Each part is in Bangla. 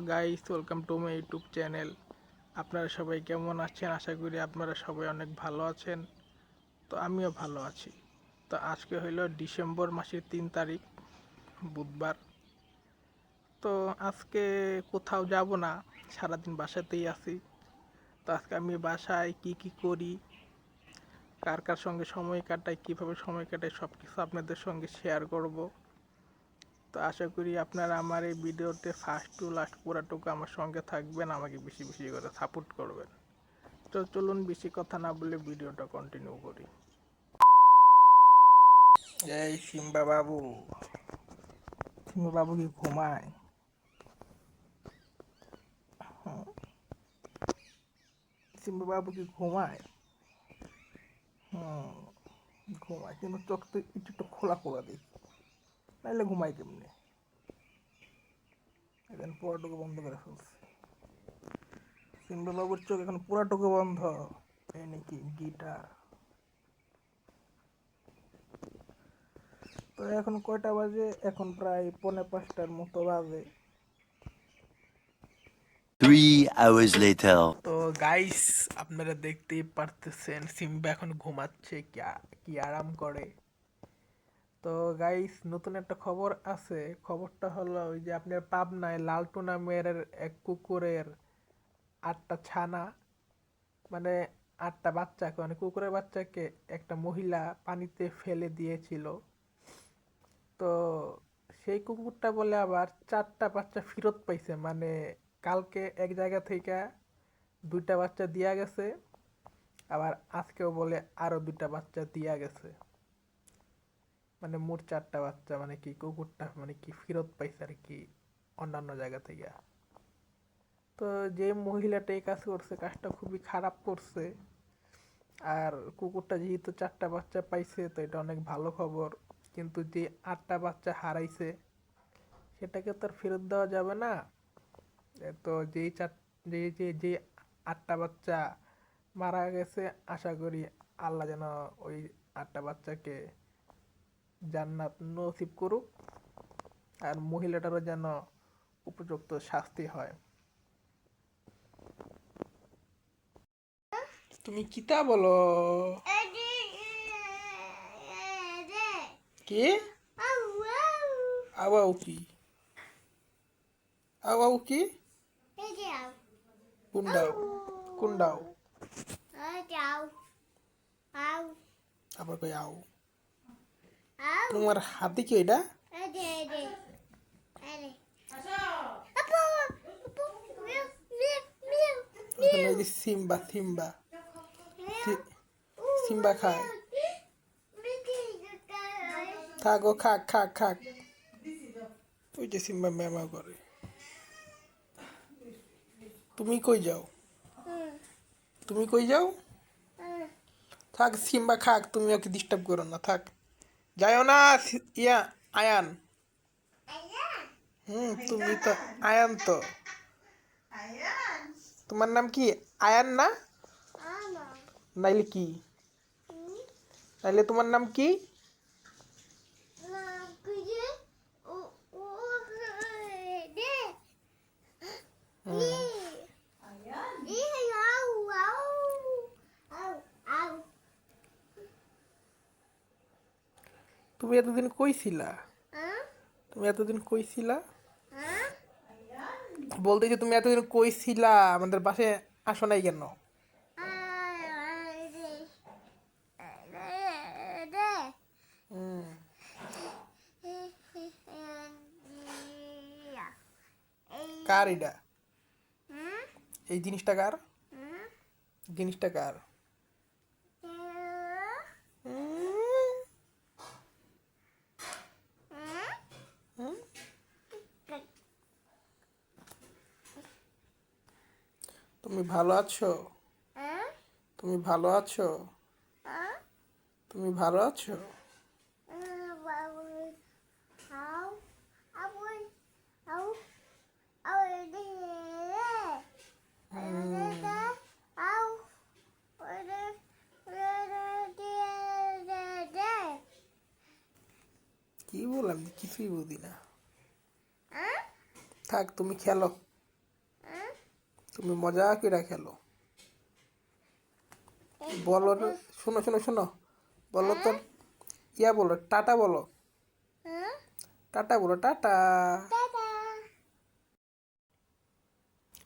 Guys, welcome to my YouTube channel. আপনারা সবাই কেমন আছেন? আশা করি আপনারা সবাই অনেক ভালো আছেন। তো আমিও ভালো আছি। তো আজকে হইল ডিসেম্বর মাসের 3 তারিখ, বুধবার। তো আজকে কোথাও যাব না, সারাদিন বাসাতেই আছি। তো আজকে আমি বাসায় কি কি করি, কার কার সঙ্গে সময় কাটাই, কিভাবে সময় কাটাই, সব কিছু আপনাদের সঙ্গে শেয়ার করব। তো আশা করি আপনারা আমার এই ভিডিওতে ফার্স্ট টু লাস্ট পুরাটুকু আমার সঙ্গে থাকবেন, আমাকে বেশি বেশি করে সাপোর্ট করবেন। তো চলুন বেশি কথা না বলে ভিডিওটা কন্টিনিউ করি। এই সিম্বা বাবু, সিম্বা বাবু কি ঘুমায়? সিম্বা বাবু কি ঘুমায়? হুম, ঘুমায়, কিন্তু চোখ তো একটু একটু খোলা খোলা দেখি, নাইলে ঘুমায় কেমনে? এখন পুরাটুকু বন্ধ করে ফেলছে। সিম্বা বাবুর চোখ এখন পুরাটুকু বন্ধ। এই নাকি গিটার? তো এখন কয়টা বাজে? এখন প্রায় 4:45টার মতো বাজে। 3 hours later. তো গাইস, আপনারা দেখতেই পারতেছেন সিম্বা এখন ঘুমাচ্ছে, কি আরাম করে। তো গাইস, নতুন একটা খবর আছে। খবরটা হলো ওই যে আপনার পাবনায় লালটু নামের এক কুকুরের 8টা ছানা, মানে 8টা বাচ্চাকে, মানে কুকুরের বাচ্চাকে একটা মহিলা পানিতে ফেলে দিয়েছিল। তো সেই কুকুরটা বলে আবার 4টা বাচ্চা ফেরত পাইছে, মানে কালকে এক জায়গা থেকে 2টা বাচ্চা দিয়া গেছে, আবার আজকেও বলে আরো 2টা বাচ্চা দিয়া গেছে। মানে মোট 4টা বাচ্চা, মানে কি কুকুরটা মানে কি ফেরত পাইছে আর কি, অন্যান্য জায়গা থেকে। তো যে মহিলাটা এই কাজ করছে, কাজটা খুবই খারাপ করছে। আর কুকুরটা যেহেতু 4টা বাচ্চা পাইছে, তো এটা অনেক ভালো খবর। কিন্তু যে 8টা বাচ্চা হারাইছে, সেটাকে তো আর ফেরত দেওয়া যাবে না। তো যেই চার যে যে যে 8টা বাচ্চা মারা গেছে, আশা করি আল্লাহ যেন ওই 8টা বাচ্চাকে জান্নাত নসিব করুক, আর মহিলাটারও যেন উপযুক্ত শাস্তি হয়। তুমি কিতা বলো? কি আবাও কি? আবাও কি? কুন্ডাও, কুন্ডাও, আবার কই আও? তোমার হাতে কি এটা? ওখানে ওই যে সিম্বা, সিম্বা, সিম্বা খায়। থাক, ও খাক খাক খাক। ওই যে সিম্বা ম্যামা করে। তুমি কই যাও? তুমি কই যাও? থাক, সিম্বা খাক, তুমি ওকে ডিস্টার্ব করো না, থাক। যাইও না, ইয়া আয়ান। তুমি তো আয়ান। তো তোমার নাম কি? আয়ান না? নাইলে কি? নাইলে তোমার নাম কি? তুমি এতদিন কই ছিলা? তুমি এতদিন কই ছিলা? বলতে যে তুমি এতদিন কই ছিলা, আমাদের বাসায় আসো নাই কেন? কার এটা? এই জিনিসটা কার? জিনিসটা কার? তুমি ভালো আছো? তুমি ভালো আছো? তুমি ভালো আছো? কি বললাম, কিছুই বুঝি না। থাক, তুমি খেলো। তুমি মজা করে খেলো। বলো শোনো শোনো শোনো, বলো তো, ইয়া বলো, টাটা বলো, টাটা বলো, টাটা।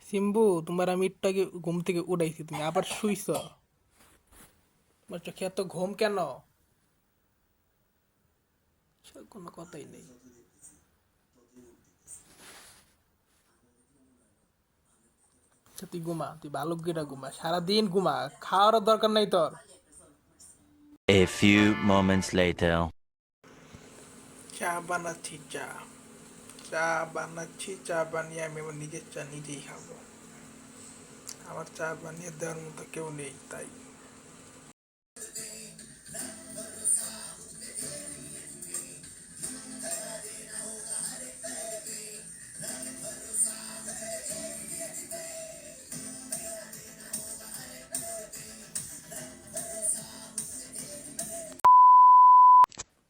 সিম্বু, তোমার আমি একটু আগে ঘুম থেকে উঠাইছি, তুমি আবার শুইছ? তোমার চোখে এত ঘুম কেন? সে কোনো কথাই নেই। আচ্ছা তুই ঘুমা, তুই ভালো করে ঘুমা, সারাদিন ঘুমা, খাওয়ার দরকার নাই তোর। A few moments later. চা বানাচ্ছি, চা চা বানাচ্ছি, চা বানিয়ে আমি আমার নিজের চা নিজেই খাবো। আমার চা বানিয়ে দেওয়ার মতো কেউ নেই, তাই।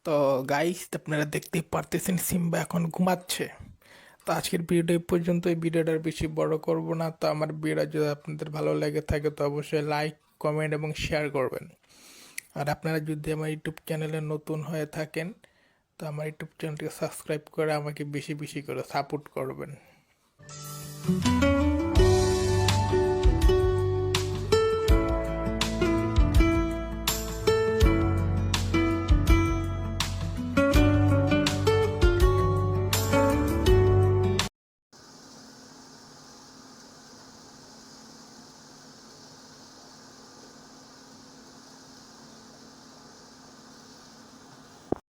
তো গাইস, আপনারা দেখতেই পারতেছেন সিম্বা এখন ঘুমাচ্ছে। তো আজকের ভিডিওটা এই পর্যন্ত। এই ভিডিওটার বেশি বড় করব না। তো আমার ভিডিও যদি আপনাদের ভালো লেগে থাকে তো অবশ্যই লাইক, কমেন্ট এবং শেয়ার করবেন। আর আপনারা যদি আমার ইউটিউব চ্যানেলে নতুন হয়ে থাকেন তো আমার ইউটিউব চ্যানেলটিকে সাবস্ক্রাইব করে আমাকে বেশি বেশি করে সাপোর্ট করবেন।